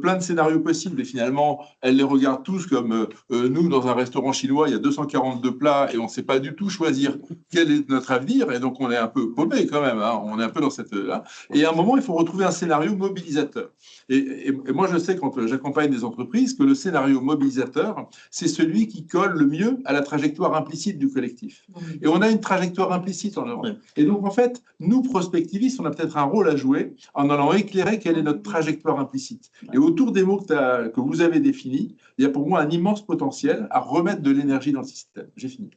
plein de scénarios possibles et finalement, elle les regarde tous comme nous, dans un restaurant chinois, il y a 242 plats et on ne sait pas du tout choisir quel est notre avenir et donc on est un peu paumé quand même, hein, on est un peu dans cette là. Et à un moment, il faut retrouver un scénario mobilisateur. Et moi, je sais quand j'accompagne des entreprises que le scénario mobilisateur, c'est celui qui colle le mieux à la trajectoire implicite du collectif. Et on a une trajectoire implicite en Europe. Et donc, en fait, nous, prospectivistes, on a peut-être un rôle à jouer en allant éclairer quelle est notre trajectoire implicite. Et autour des mots que vous avez définis, il y a pour moi un immense potentiel à remettre de l'énergie dans le système. J'ai fini.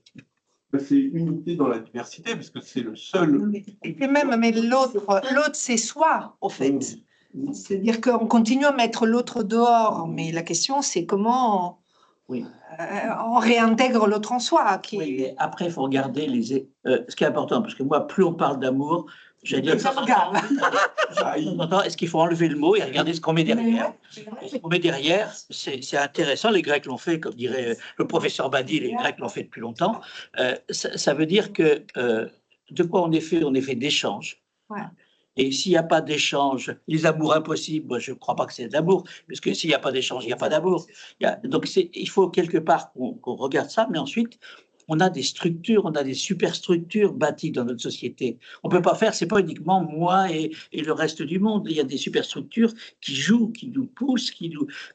C'est unité dans la diversité, parce que c'est le seul... Et puis même, mais l'autre, c'est soi, au fait. C'est-à-dire qu'on continue à mettre l'autre dehors, mais la question, c'est comment on réintègre l'autre en soi. Oui, et après, il faut regarder ce qui est important, parce que moi, plus on parle d'amour, j'allais dire, est-ce qu'il faut enlever le mot et regarder ce qu'on met derrière? Ce qu'on met derrière, c'est intéressant. Les Grecs l'ont fait, comme dirait le professeur Badi, les Grecs l'ont fait depuis longtemps. Ça veut dire que de quoi on est fait? On est fait d'échanges. Ouais. Et s'il n'y a pas d'échange, les amours impossibles, moi, je ne crois pas que c'est de l'amour, parce que s'il n'y a pas d'échange, il n'y a pas d'amour. Donc, il faut quelque part qu'on regarde ça, mais ensuite, on a des structures, on a des superstructures bâties dans notre société. On ne peut pas faire, ce n'est pas uniquement moi et le reste du monde. Il y a des superstructures qui jouent, qui nous poussent,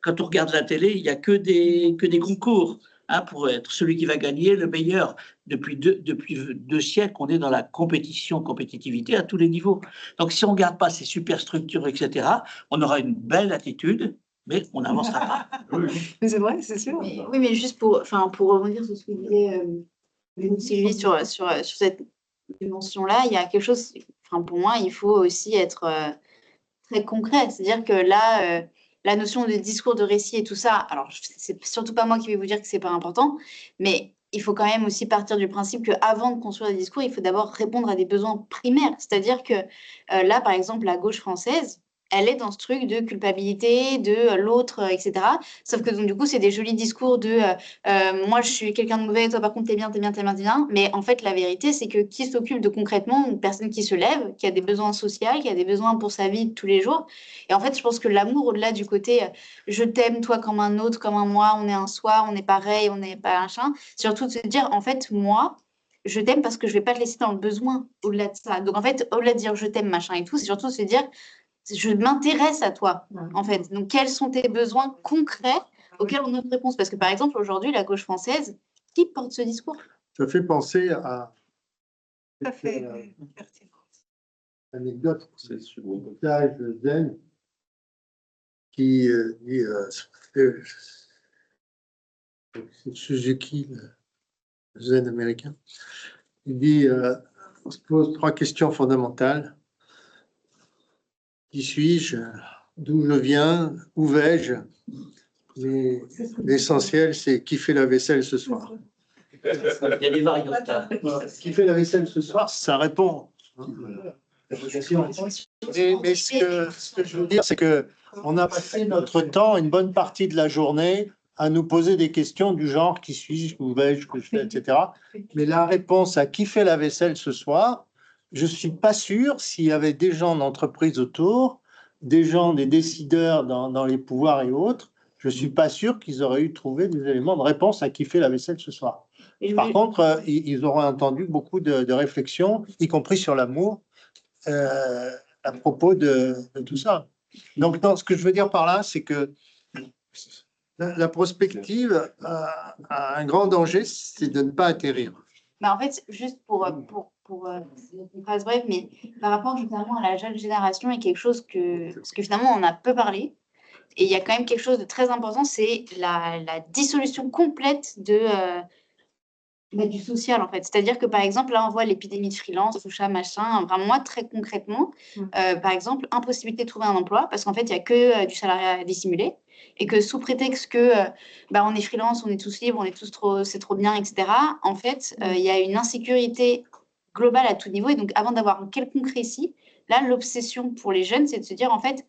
Quand on regarde la télé, il n'y a que des concours. Hein, pour être celui qui va gagner le meilleur. Depuis deux siècles, on est dans la compétitivité à tous les niveaux. Donc, si on ne regarde pas ces superstructures, etc., on aura une belle attitude, mais on n'avancera pas. Mais c'est vrai, c'est sûr. Oui, mais juste pour rebondir sur ce que disait Sylvie sur cette dimension-là, il y a quelque chose, pour moi, il faut aussi être très concret. C'est-à-dire que là, la notion de discours, de récit et tout ça, alors c'est surtout pas moi qui vais vous dire que c'est pas important, mais il faut quand même aussi partir du principe qu'avant de construire des discours, il faut d'abord répondre à des besoins primaires. C'est-à-dire que là, par exemple, la gauche française, elle est dans ce truc de culpabilité, de l'autre, etc. Sauf que donc, du coup, c'est des jolis discours de moi, je suis quelqu'un de mauvais, toi, par contre, t'es bien, t'es bien, t'es bien, t'es bien. Mais en fait, la vérité, c'est que qui s'occupe de concrètement une personne qui se lève, qui a des besoins sociaux, qui a des besoins pour sa vie de tous les jours. Et en fait, je pense que l'amour, au-delà du côté je t'aime, toi, comme un autre, comme un moi, on est un soi, on est pareil, on n'est pas un chien, c'est surtout de se dire, en fait, moi, je t'aime parce que je vais pas te laisser dans le besoin au-delà de ça. Donc, en fait, au-delà de dire je t'aime, machin et tout, c'est surtout de se dire je m'intéresse à toi, en fait. Donc, quels sont tes besoins concrets auxquels on a une réponse? Parce que, par exemple, aujourd'hui, la gauche française, qui porte ce discours? Ça fait penser à Tout à fait anecdote, c'est sur le montage Zen qui dit c'est Suzuki, le Zen américain. Il dit on se pose 3 questions fondamentales. Qui suis-je? D'où je viens? Où vais-je? Mais l'essentiel, c'est qui fait la vaisselle ce soir? Il y a des variantes. Qui fait la vaisselle ce soir, ça répond. Mais ce que je veux dire, c'est qu'on a passé notre temps, une bonne partie de la journée, à nous poser des questions du genre qui suis-je, où vais-je, que je fais, etc. Mais la réponse à qui fait la vaisselle ce soir, je ne suis pas sûr s'il y avait des gens d'entreprise autour, des gens, des décideurs dans les pouvoirs et autres, je ne suis pas sûr qu'ils auraient eu trouvé des éléments de réponse à qui fait la vaisselle ce soir. Par contre, ils auraient entendu beaucoup de réflexions, y compris sur l'amour, à propos de tout ça. Donc, ce que je veux dire par là, c'est que la prospective a un grand danger, c'est de ne pas atterrir. Bah en fait, juste pour une phrase brève, mais par rapport justement à la jeune génération, et quelque chose parce que finalement, on a peu parlé, et il y a quand même quelque chose de très important, c'est la dissolution complète du social, en fait. C'est-à-dire que, par exemple, là, on voit l'épidémie de freelance, tout ça, machin. Vraiment, moi, très concrètement, par exemple, impossibilité de trouver un emploi, parce qu'en fait, il n'y a que du salariat dissimulé, et que sous prétexte que on est freelance, on est tous libres, on est tous c'est trop bien, etc., en fait, il y a une insécurité globale à tout niveau. Et donc, avant d'avoir un quelconque récit, là, l'obsession pour les jeunes, c'est de se dire, en fait,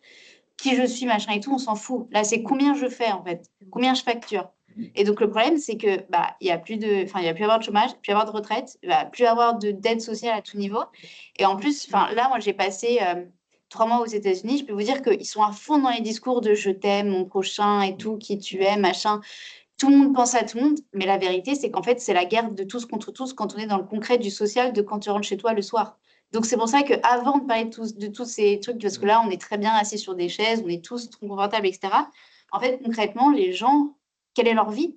qui je suis, machin et tout, on s'en fout. Là, c'est combien je fais, en fait, combien je facture. Et donc, le problème, c'est que il y a plus avoir de chômage, plus avoir de retraite, plus avoir d'aide sociale à tout niveau. Et en plus, là, moi, j'ai passé 3 mois aux États-Unis, je peux vous dire qu'ils sont à fond dans les discours de je t'aime, mon prochain et tout, qui tu es, machin. Tout le monde pense à tout le monde, mais la vérité, c'est qu'en fait, c'est la guerre de tous contre tous quand on est dans le concret du social de quand tu rentres chez toi le soir. Donc, c'est pour ça qu'avant de parler de tous ces trucs, parce que là, on est très bien assis sur des chaises, on est tous trop confortables, etc. En fait, concrètement, les gens, quelle est leur vie?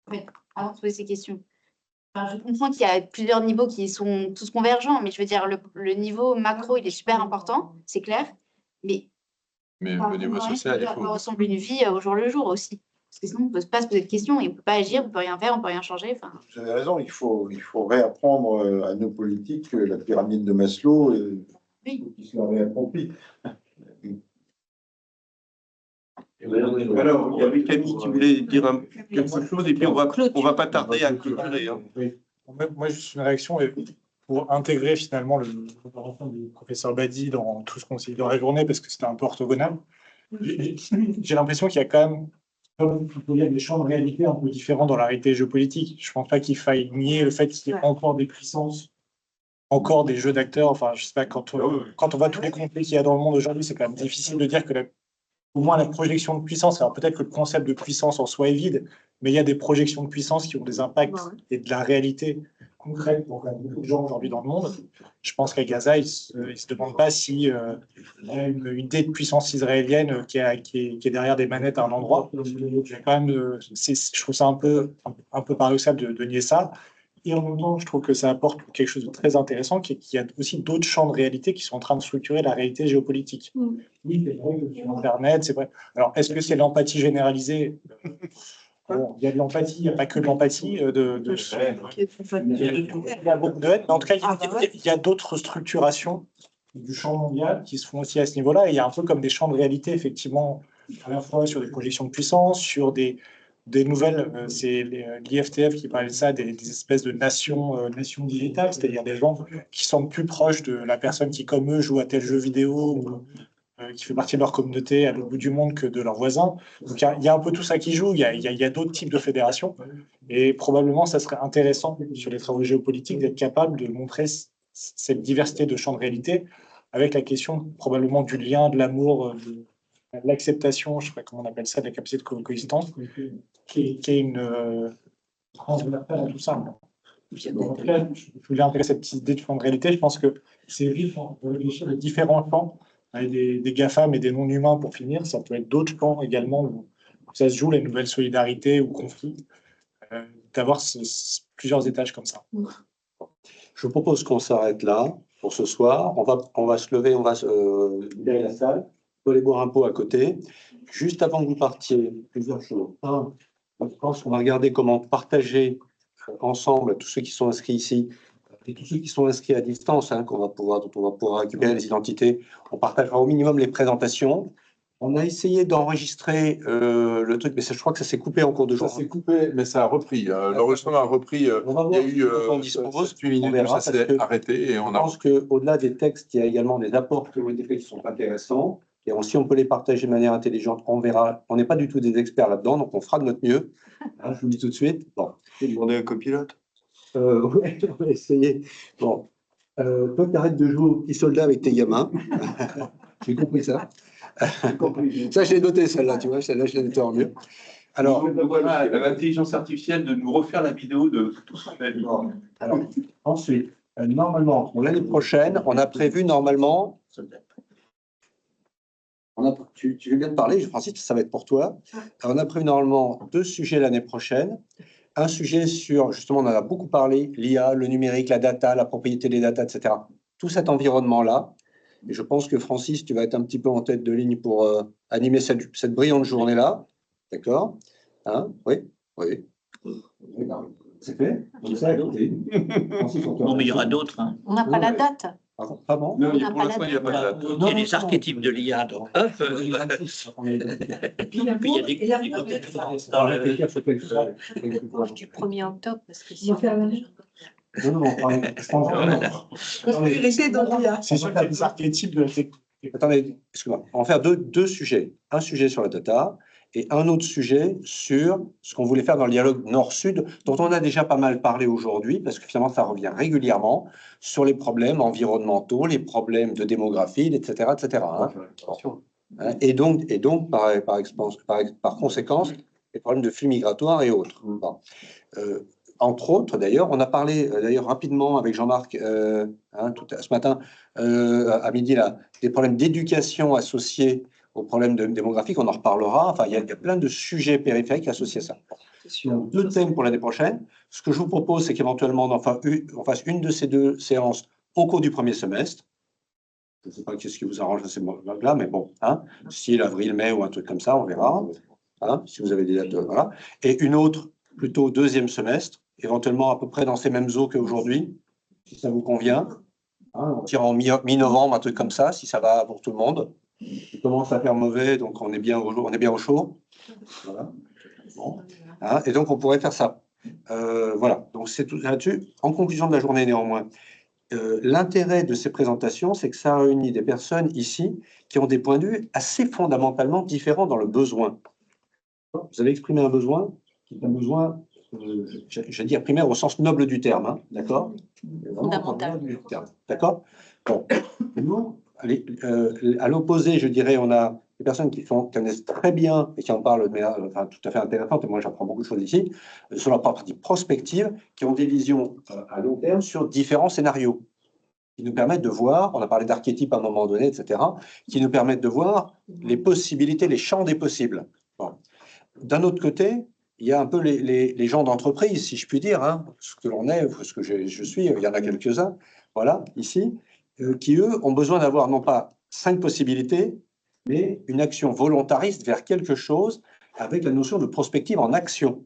En fait, avant de poser ces questions. Enfin, je comprends qu'il y a plusieurs niveaux qui sont tous convergents, mais je veux dire, le niveau macro, il est super important, c'est clair. Mais le niveau social, il à faut. quoi ressemble une vie au jour le jour aussi. Parce que sinon, on ne peut pas se poser de questions et on ne peut pas agir, on ne peut rien faire, on ne peut rien changer. Enfin, Vous avez raison, il faut réapprendre à nos politiques la pyramide de Maslow, oui. qui soit réapproprie. Alors, il y avait Camille qui voulait dire quelque chose et puis on va pas tarder à clôturer. Hein. Oui. Moi, juste une réaction pour intégrer finalement l'opération du professeur Badi dans tout ce qu'on s'est dit dans la journée, parce que c'était un peu orthogonal. J'ai l'impression qu'il y a quand même, comme il y a des champs de réalité un peu différents dans la réalité géopolitique. Je ne pense pas qu'il faille nier le fait qu'il y ait encore des puissances, encore des jeux d'acteurs. Enfin, je sais pas, quand on voit tous les conflits qu'il y a dans le monde aujourd'hui, c'est quand même difficile de dire que au moins la projection de puissance, alors peut-être que le concept de puissance en soi est vide, mais il y a des projections de puissance qui ont des impacts et de la réalité concrète pour beaucoup de gens aujourd'hui dans le monde. Je pense qu'à Gaza, ils ne se demandent pas si y a une idée de puissance israélienne qui est derrière des manettes à un endroit. Quand même, je trouve ça un peu paradoxal de nier ça. Et en même temps, je trouve que ça apporte quelque chose de très intéressant, qu'il y a aussi d'autres champs de réalité qui sont en train de structurer la réalité géopolitique. Oui, c'est vrai que sur Internet, c'est vrai. Alors, est-ce que c'est l'empathie généralisée? Bon, il y a de l'empathie, il n'y a pas que de l'empathie. Il y a beaucoup de haine, mais en tout cas, il y a d'autres structurations du champ mondial qui se font aussi à ce niveau-là. Et il y a un peu comme des champs de réalité, effectivement, à la fois sur des projections de puissance, sur des nouvelles, c'est l'IFTF qui parlait de ça, des espèces de nations digitales, c'est-à-dire des gens qui sont plus proches de la personne qui, comme eux, joue à tel jeu vidéo ou qui fait partie de leur communauté à l'autre bout du monde que de leurs voisins. Donc il y a un peu tout ça qui joue, il y a d'autres types de fédérations, et probablement ça serait intéressant sur les travaux géopolitiques d'être capable de montrer cette diversité de champs de réalité, avec la question probablement du lien, de l'amour, de l'acceptation, je ne sais pas comment on appelle ça, de la capacité de coexistence, qui est une transversale à tout ça. Je voulais intégrer cette petite idée de champ de réalité. Je pense que c'est riche de réfléchir les différents champs, avec des GAFAM et des non-humains pour finir. Ça peut être d'autres champs également où ça se joue, les nouvelles solidarités ou conflits, d'avoir plusieurs étages comme ça. Je propose qu'on s'arrête là pour ce soir. On va se lever, on va libérer la salle. On va aller boire un pot à côté. Juste avant que vous partiez, plusieurs choses. Un, je pense qu'on va regarder comment partager ensemble tous ceux qui sont inscrits ici et tous ceux qui sont inscrits à distance, dont on va pouvoir récupérer les identités. On partagera au minimum les présentations. On a essayé d'enregistrer le truc, mais je crois que ça s'est coupé en cours de journée. Ça s'est coupé, mais ça a repris. L'enregistrement a repris. Il y a eu 8 minutes, ça s'est arrêté. Et je pense qu'au-delà des textes, il y a également des apports qui ont été faits qui sont intéressants. Et si on peut les partager de manière intelligente, on verra. On n'est pas du tout des experts là-dedans, donc on fera de notre mieux. Je vous le dis tout de suite. Bon. Vous demandez un copilote? Oui, on va essayer. Bon. Toi, tu arrêtes de jouer au petit soldat avec tes gamins. J'ai compris ça. Ça, je l'ai noté, celle-là, tu vois. Celle-là, je l'ai noté en mieux. Alors, voilà, l'intelligence artificielle de nous refaire la vidéo de tout ce qu'on a dit. Alors, ensuite, normalement, pour l'année prochaine, on a prévu normalement. Tu viens de parler, Francis, ça va être pour toi. Alors, on a prévu normalement 2 sujets l'année prochaine. Un sujet sur, justement, on en a beaucoup parlé, l'IA, le numérique, la data, la propriété des data, etc. Tout cet environnement-là. Et je pense que Francis, tu vas être un petit peu en tête de ligne pour animer cette brillante journée-là. D'accord? Hein? Oui? Oui. C'est fait? Non, mais il y aura d'autres. Hein. on n'a pas la date. Ah bon? Non, On n'a pour pas l'instant, il n'y a pas de date. Il y a les archétypes de l'IA, donc hop. Puis il y a des Du 1er octobre, parce que si on fait C'est sûr qu'il y a des archétypes de la technologie. Attendez, excuse-moi. On va faire deux sujets. Un sujet sur la data et un autre sujet sur ce qu'on voulait faire dans le dialogue Nord-Sud, dont on a déjà pas mal parlé aujourd'hui, parce que finalement, ça revient régulièrement sur les problèmes environnementaux, les problèmes de démographie, etc., etc. Et donc par conséquence, les problèmes de flux migratoires et autres. Bon. Entre autres, d'ailleurs, on a parlé d'ailleurs rapidement avec Jean-Marc ce matin à midi là, des problèmes d'éducation associés aux problèmes démographiques. On en reparlera. Enfin, il y a plein de sujets périphériques associés à ça. Donc, 2 thèmes pour l'année prochaine. Ce que je vous propose, c'est qu'éventuellement on fasse une de ces 2 séances au cours du premier semestre. Je ne sais pas qu'est-ce qui vous arrange à ces moments-là, mais bon, si avril, mai ou un truc comme ça, on verra. Si vous avez des dates, voilà. Et une autre plutôt 2e semestre, éventuellement à peu près dans ces mêmes eaux qu'aujourd'hui, si ça vous convient. On tire en mi-novembre, un truc comme ça, si ça va pour tout le monde. Il commence à faire mauvais, donc on est bien au chaud. Voilà. Bon. Et donc on pourrait faire ça. Voilà, donc c'est tout là-dessus. En conclusion de la journée, néanmoins, l'intérêt de ces présentations, c'est que ça réunit des personnes ici qui ont des points de vue assez fondamentalement différents dans le besoin. Vous avez exprimé un besoin, qui est un besoin, je vais dire primaire au sens noble du terme, d'accord? Fondamental. D'accord? Bon, nous, à l'opposé, je dirais, on a des personnes qui connaissent très bien et qui en parlent de manière tout à fait intéressante, et moi j'apprends beaucoup de choses ici, sur la partie prospective, qui ont des visions à long terme sur différents scénarios, qui nous permettent de voir, on a parlé d'archétypes à un moment donné, etc., qui nous permettent de voir les possibilités, les champs des possibles. Bon. D'un autre côté, il y a un peu les gens d'entreprise, si je puis dire, ce que l'on est, ce que je suis, il y en a quelques-uns, voilà, ici, qui, eux, ont besoin d'avoir non pas 5 possibilités, mais une action volontariste vers quelque chose avec la notion de prospective en action.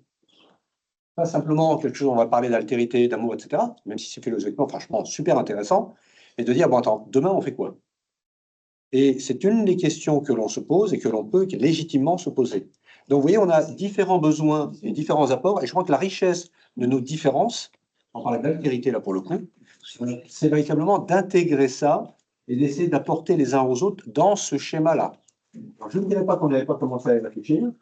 Pas simplement quelque chose, on va parler d'altérité, d'amour, etc., même si c'est philosophiquement, franchement, super intéressant, et de dire, bon, attends, demain, on fait quoi? Et c'est une des questions que l'on se pose et que l'on peut légitimement se poser. Donc, vous voyez, on a différents besoins et différents apports, et je crois que la richesse de nos différences, on parle d'altérité là pour le coup, c'est véritablement d'intégrer ça et d'essayer d'apporter les uns aux autres dans ce schéma-là. Je ne dirais pas qu'on n'avait pas commencé à y réfléchir,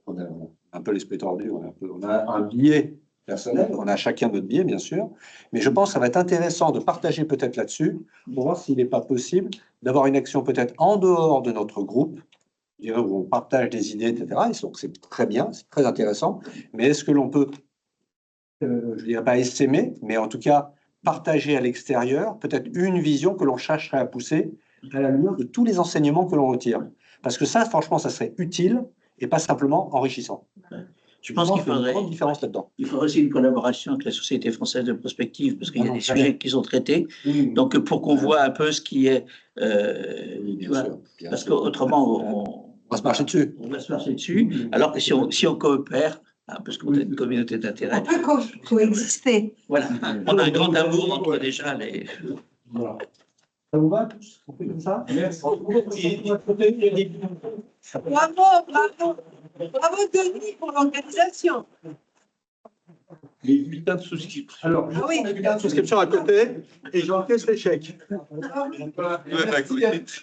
on a un peu l'esprit tordu, on a un biais personnel, on a chacun notre biais, bien sûr, mais je pense que ça va être intéressant de partager peut-être là-dessus, pour voir s'il n'est pas possible d'avoir une action peut-être en dehors de notre groupe, où on partage des idées, etc. Et donc c'est très bien, c'est très intéressant, mais est-ce que l'on peut, je ne dirais pas essaimer, mais en tout cas partager à l'extérieur peut-être une vision que l'on chercherait à pousser à la lumière de tous les enseignements que l'on retire. Parce que ça, franchement, ça serait utile et pas simplement enrichissant. Je pense qu'il faudrait une grande différence là-dedans. Il faudrait aussi une collaboration avec la Société française de prospective, parce qu'il y a des sujets qui sont traités. Donc, pour qu'on voit un peu ce qui est... parce qu'autrement, on va se marcher dessus. On va se marcher dessus. Alors que si on coopère, parce qu'on a une communauté d'intérêt. On peut coexister. Voilà. On a un grand amour entre déjà les... Voilà. Ça vous va tous? On fait comme ça? Merci. Bravo Denis pour l'organisation. Les bulletins de souscription. Alors, oui. les bulletins de souscription à côté et j'encaisse les chèques.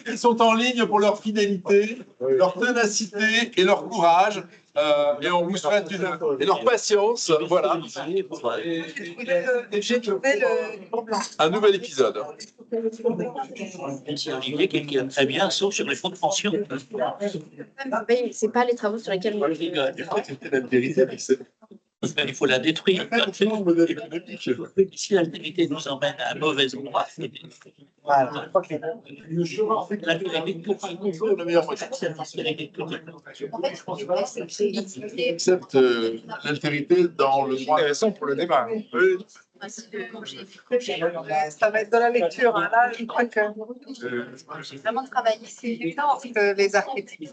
Ils sont en ligne pour leur fidélité, leur ténacité et leur courage. Et on vous souhaite et leur patience. Voilà. J'ai trouvé le livre blanc. Un nouvel épisode. C'est Olivier qui est très bien, sauf sur les fonds de pension. C'est pas les travaux sur lesquels moi je rigole. Il faut la détruire. Si l'altérité nous emmène à un mauvais endroit, c'est Accepte l'altérité dans le droit. Intéressant pour le débat. Ça va être de la lecture. Là, je crois que J'ai vraiment travaillé. les archétypes.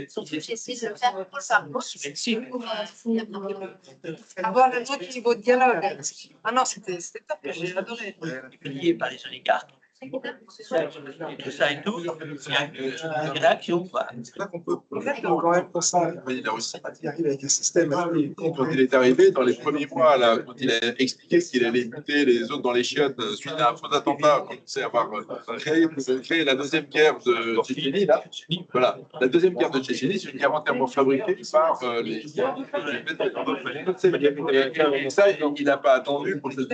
Surtout, j'ai essayé de le faire pour ça. Avoir un autre niveau de dialogue. Ah non, c'était top, j'ai adoré. lié par les oligarques. Tout ça et tout, il y a une réaction, quoi. C'est là qu'on peut. Exactement. Quand même pour ça. Il a aussi il arrive avec un système. Quand il est arrivé, dans les premiers mois, là, quand il a expliqué qu'il allait buter les autres dans les chiottes suite à un faux attentat, on sait avoir créé la deuxième guerre de Tchétchénie. Là. Voilà. La deuxième guerre de Tchétchénie, c'est une guerre entièrement fabriquée par les. Et ça, il n'a pas attendu pour le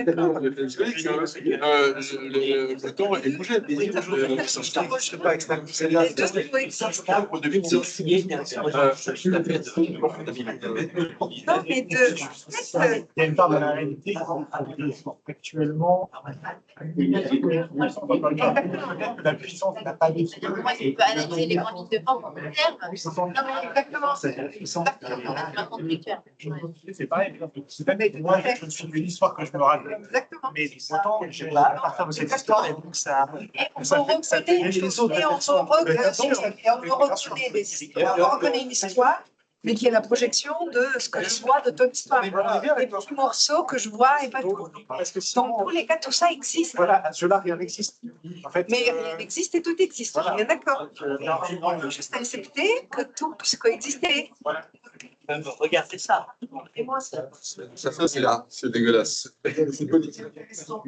temps est bougé. Je ne sais pas exactement. Non, mais Il y a une part de la réalité actuellement. La puissance n'a pas de. Comment est-ce qu'on peut analyser les grandes lignes de forme en terme? Non, mais exactement. C'est pareil. Moi, je suis d'une histoire que je me rappelle. exactement. Mais autant, je vais à partir de cette histoire, et donc ça. Et on reconnaît une histoire, mais qui est la projection de ce que je vois de ton histoire. Les petits morceaux que je vois et pas tout. Dans tous les cas, tout ça existe. Voilà, cela, rien n'existe. En fait, Mais rien n'existe et tout existe. On est bien d'accord. Il faut juste accepter que tout puisse coexister. Regardez ça. Et moi, ça. Ça c'est là, c'est dégueulasse. C'est politique.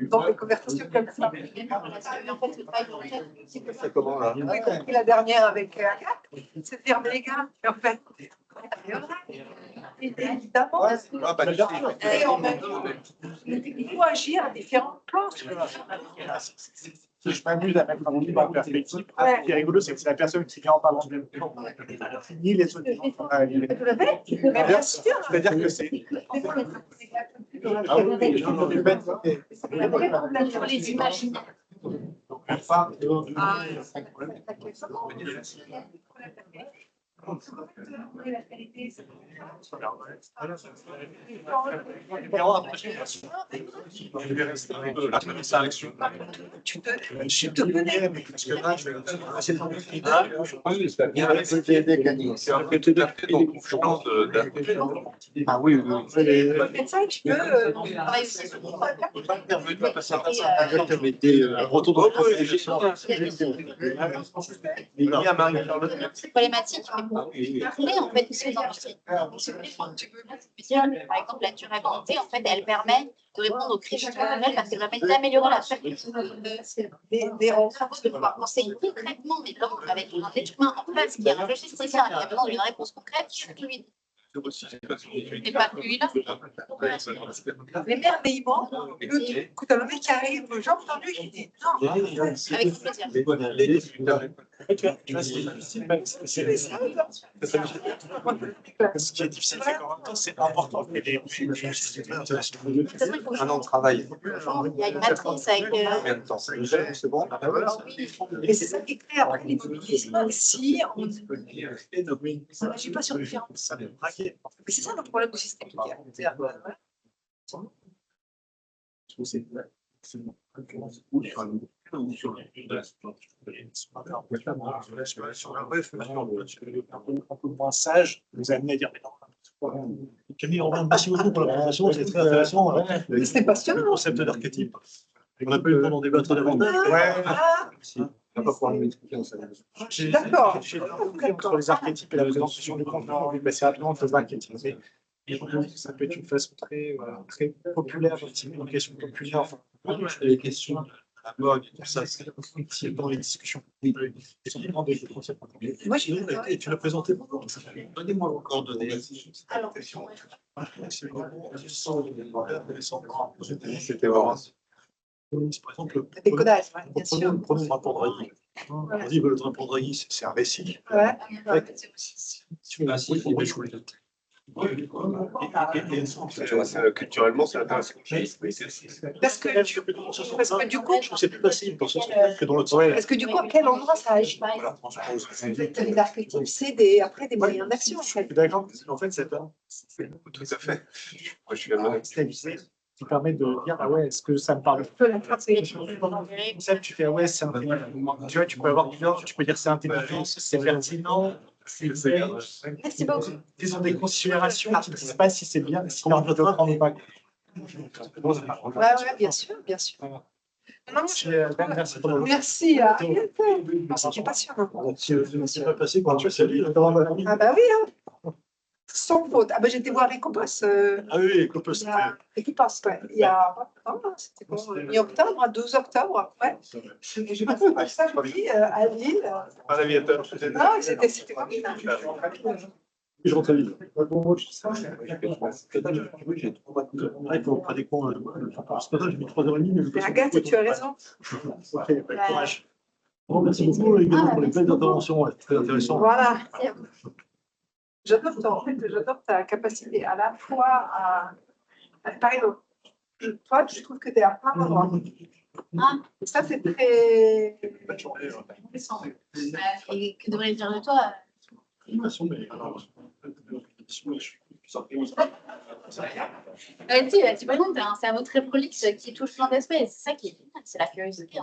Dans les conversations comme ça. C'est comment là? Y compris la dernière avec Agathe, c'est de dire, mais les gars, en fait, évidemment, Ah, bah, et en même temps, il faut agir à différents plans. je m'amuse à mettre un livre en perspective. Ce qui est rigolo, c'est que c'est la personne qui vient en parlant de ni les autres gens qu'on a lire. Tout à fait, mais bien sûr. C'est-à-dire que c'est. Sur les imaginaires. Tu te connais. Ah oui, Mais ça, tu peux. Travaille aussi sur c'est problématique, mais pour parler en fait aussi aux industries. Par exemple, la durabilité, en fait, elle permet de répondre aux crises structurelles parce qu'elle permet d'améliorer la performance des travaux, de pouvoir penser concrètement, mais vraiment avec un être humain en face qui est un logisticien qui a besoin d'une réponse concrète, fluide. Et pas fluide. L'émerveillement, écoute, le mec qui arrive, j'ai entendu, il dit non, Avec plaisir. Tu vois, c'est difficile, même. Ce qui est difficile, c'est qu'en même temps, c'est important. Un an de travail. Il y a une matrice avec. Combien de temps? C'est bon? et c'est ça qui crée après l'immobilisme si on n'agit pas sur le terrain. Mais c'est ça le problème du système. Un peu moins sage, nous amener à dire mais non. Camille, merci beaucoup pour la présentation, c'est très intéressant. C'est passionnant. Le concept d'archétype. On n'a pas eu le temps d'en débattre davantage. On va pas pouvoir le m'expliquer en ça. D'accord. Entre les archétypes et la présentation du contenu, on va passer rapidement entre les archétypes. Mais ça peut être une façon très, très populaire d'optimiser une question populaire. Enfin, Les questions. ça, c'est dans les discussions. Moi, j'ai Et tu l'as présenté. Donnez-moi vos coordonnées. Alors, C'était marrant. Par exemple, décodage, ouais, bien sûr. prenons le rapport Draghi. On dit que le rapport Draghi, c'est un récit. Ouais. Culturellement, c'est intéressant. Parce que du coup, C'est plus facile pour que dans l'autre sens. parce que du coup, à quel endroit ça agit? Les archétypes, c'est après des moyens d'action. En fait. D'accord. En fait, c'est Tout à fait. Moi, je suis là. qui permet de dire ah ouais, est-ce que ça me parle? Tu peux l'attraper. Ça, tu fais ah ouais, c'est intelligent. Tu vois, tu peux avoir tu peux dire c'est intelligent, c'est pertinent. Merci beaucoup. Ils ont des considérations qui ne disent pas si c'est bien, si on peut le prendre ou pas. Ouais, bien sûr, bien sûr. Non, Merci pour le merci à c'était passionnant. C'est pas passé quand tu as salué. Ah bah oui, hein. Sans faute. Ah bah j'étais voir Ecopass. Ah oui, qu'on peut se Ecopass, ouais. Il y a pas longtemps, c'était quoi, mi-octobre, à 12 octobre. Ouais. J'ai passé par samedi à Lille. pas l'aviateur. Non, c'était formidable. Je rentre à Lille. Il faut pas des cons. C'est pas ça, j'ai mis 3h30. Mais Agathe, tu as raison. Ok, courage. Bon, merci beaucoup également pour les belles interventions, ouais, très intéressant. Voilà. J'adore ta capacité à la fois par exemple, toi, je trouve que tu es à plein d'endroits. Et ça, c'est très intéressant. Et que devrais-je dire de toi? Tu par exemple, t'as un cerveau très prolixe qui touche plein d'aspects. Et c'est ça qui est génial, c'est la curiosité.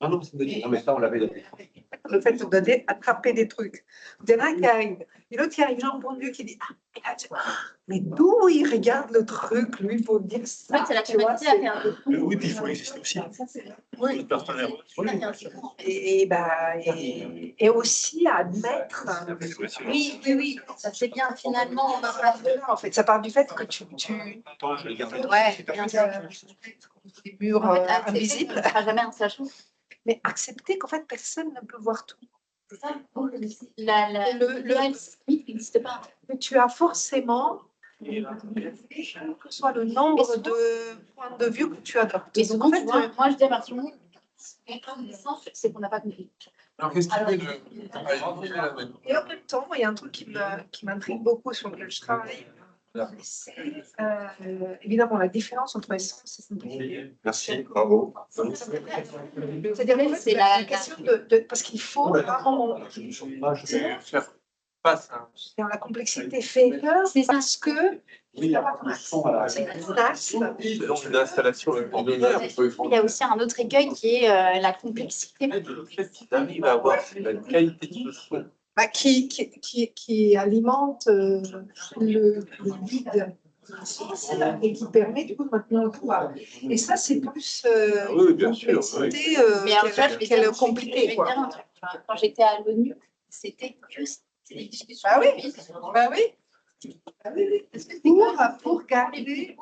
Ah non, mais ça, on l'avait. Le fait d'attraper des trucs. Il y en a un qui arrive, et l'autre qui arrive, Jean Pondu, qui dit et là, mais d'où il regarde le truc, lui, pour dire ça? En fait, c'est la capacité à faire des Oui, puis il faut exister aussi. Oui. Notre partenaire. Et aussi à admettre. Oui, oui, oui, ça c'est bien. Finalement, on va pas. En fait, ça part du fait que tu Ouais, bien sûr. des murs En fait, accepter invisibles, qu'on ne sera jamais un sachant. mais accepter qu'en fait, personne ne peut voir tout. C'est ça. Le- Le limite n'existe pas. Mais tu as forcément, quel que soit le nombre de points de vue que tu adoptes. Mais Donc, souvent, en tu fait, vois, moi je dis à partir du moment où on prend des sens, c'est qu'on n'a pas compris. Alors, qu'est-ce qu'il fait de. et en même temps, il y a un truc qui m'intrigue beaucoup, sur lequel je travaille. C'est évidemment la différence entre essence et simplicité. Merci, bravo. C'est-à-dire que c'est la question parce qu'il faut vraiment Faire face à. dans la complexité fait peur, C'est ça. parce que Oui, c'est une axe. une installation extraordinaire. Il y a aussi un autre écueil qui est la complexité. Le fait qu'il arrive à avoir la qualité de ce son. Qui alimente le vide et qui permet du coup de maintenir le pouvoir. Et ça, c'est plus Oui, bien sûr, complexité Mais alors, tu vois, je vais qu'elle dire- est compliquée. je vais Quoi. dire un truc, tu vois. Quand j'étais à l'ONU, c'était que des discussions. Bah oui. de vie. Bah oui. Est-ce que c'est Pour garder.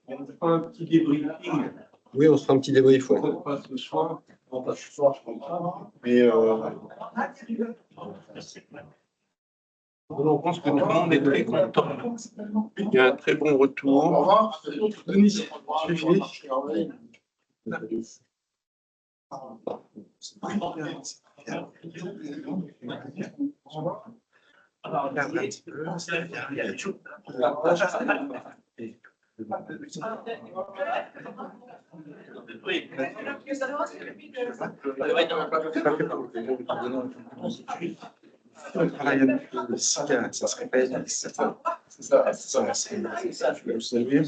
On fait un petit débriefing. Oui, on se fera un petit débrief. Ouais. Pas ce soir. Je comprends. Mais On pense que tout le monde est très content. Il y a un très bon au retour. revoir. Denis, suffit. Ça se répète. C'est ça. Je vais vous saluer.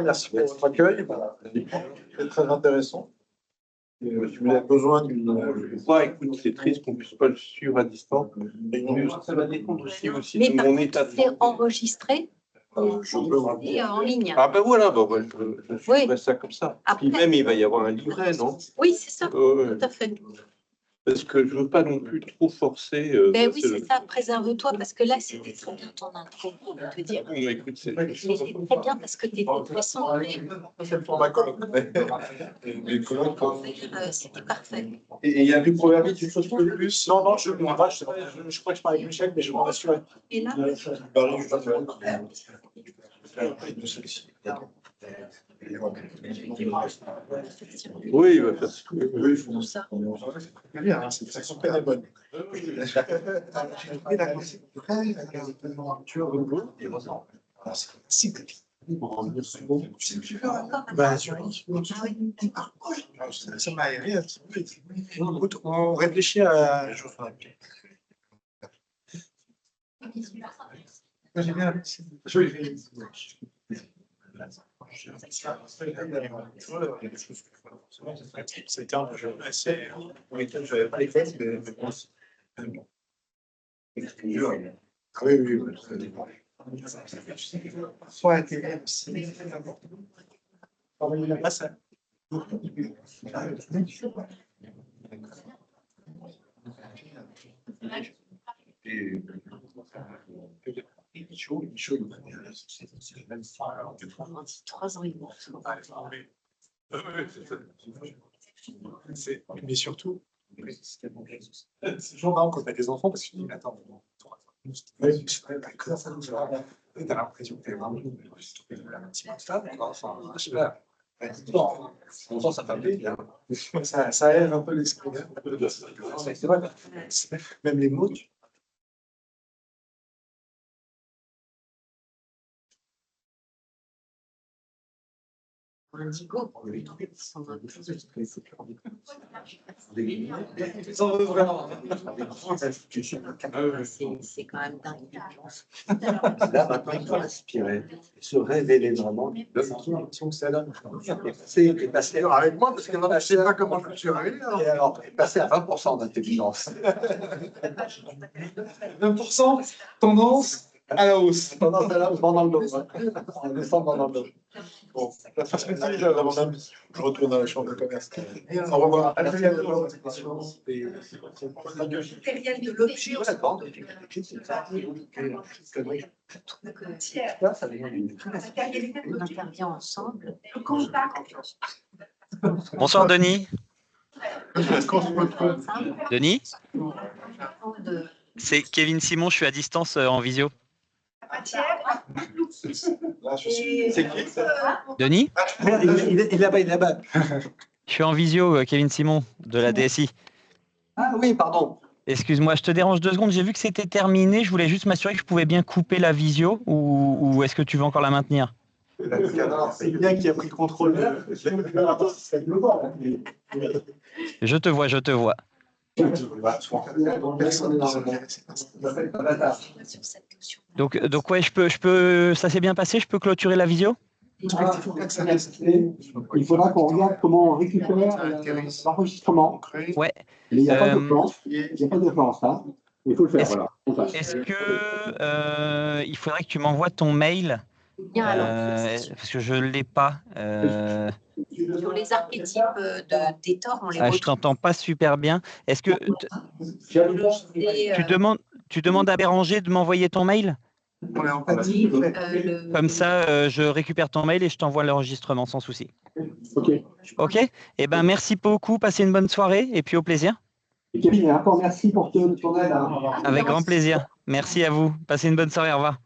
Merci pour votre accueil. C'est très intéressant. Si vous avez besoin d'une. Écoute, c'est triste qu'on ne puisse pas le suivre à distance. Mais ça va dépendre aussi Mais de par mon contre, état de c'est enregistré et en ligne. Ah ben voilà, je suivrai Oui. ça comme ça. Après- Puis même, il va y avoir un livret, non? Oui, c'est ça, Ouais. tout à fait. Parce que je veux pas non plus trop forcer. Ben ça, oui, c'est c'est ça, préserve-toi, parce que là, c'était très bien ton intro, on peut te dire. Oui, mais écoute, c'est. C'était très bien parce que tu étais très centré. C'est pour ma colloque. Les colloques. C'était parfait. Et il y a du proverbe, une chose de plus. Non, non, je crois que je parle avec Michel, mais je m'en assure. Et là, Oui, il va faire ce que Oui, ils font tout ça. C'est bien, hein, c'est ça super bonne. Ça m'a aéré un petit peu. Écoute, on réfléchit à. J'ai bien apprécié. C'était un jeu assez. Pour lequel je n'avais pas les fesses, mais bon, Ah oui, oui, oui. Soit intégré aussi. Envoyer la place. Mais surtout, c'est toujours marrant quand tu as des enfants parce que tu dis, attends, t'as l'impression que t'es vraiment un petit peu de femme, enfin, je sais pas. Bon, ça fait plaisir. Ça aère un peu l'esprit. C'est vrai. Même les mots, Indigo. C'est quand même dingue. Là, maintenant, il faut inspirer, se révéler vraiment. C'est passer Avec moi, parce que je ne sais pas comment je suis arrivé. et alors, passer à 20% d'intelligence. 20% tendance à la hausse. Pendant ça, là, dans le dos. On descend dans le dos. Bon, la perspective, je retourne à la chambre de commerce. Au revoir. Matériel de l'objet. On intervient ensemble. Bonsoir Denis. Denis, c'est Kevin Simon, je suis à distance en visio. C'est qui? Denis, Il est là-bas, il est là-bas. je suis en visio, Kevin Simon de la DSI. Ah oui, pardon. Excuse-moi, je te dérange 2 secondes, j'ai vu que c'était terminé, je voulais juste m'assurer que je pouvais bien couper la visio ou est-ce que tu veux encore la maintenir? C'est bien qui a pris le contrôle. Je te vois, je te vois. Donc ouais, je peux, ça s'est bien passé, je peux clôturer la visio? Il faudra qu'on regarde comment on récupère l'enregistrement. Ouais. Mais il n'y a pas d'urgence. Il n'y a pas d'urgence, hein. Il faut le faire, voilà. Est-ce que il faudrait que tu m'envoies ton mail parce que je ne l'ai pas. Sur les archétypes des torts, on les Je t'entends pas super bien. Est-ce que tu demandes à Béranger de m'envoyer ton mail? Comme ça, je récupère ton mail et je t'envoie l'enregistrement sans souci. Ok. Eh ben, merci beaucoup. Passez une bonne soirée et puis au plaisir. Et Kevin, encore merci pour ton aide. Avec grand plaisir. Merci à vous. Passez une bonne soirée. Au revoir.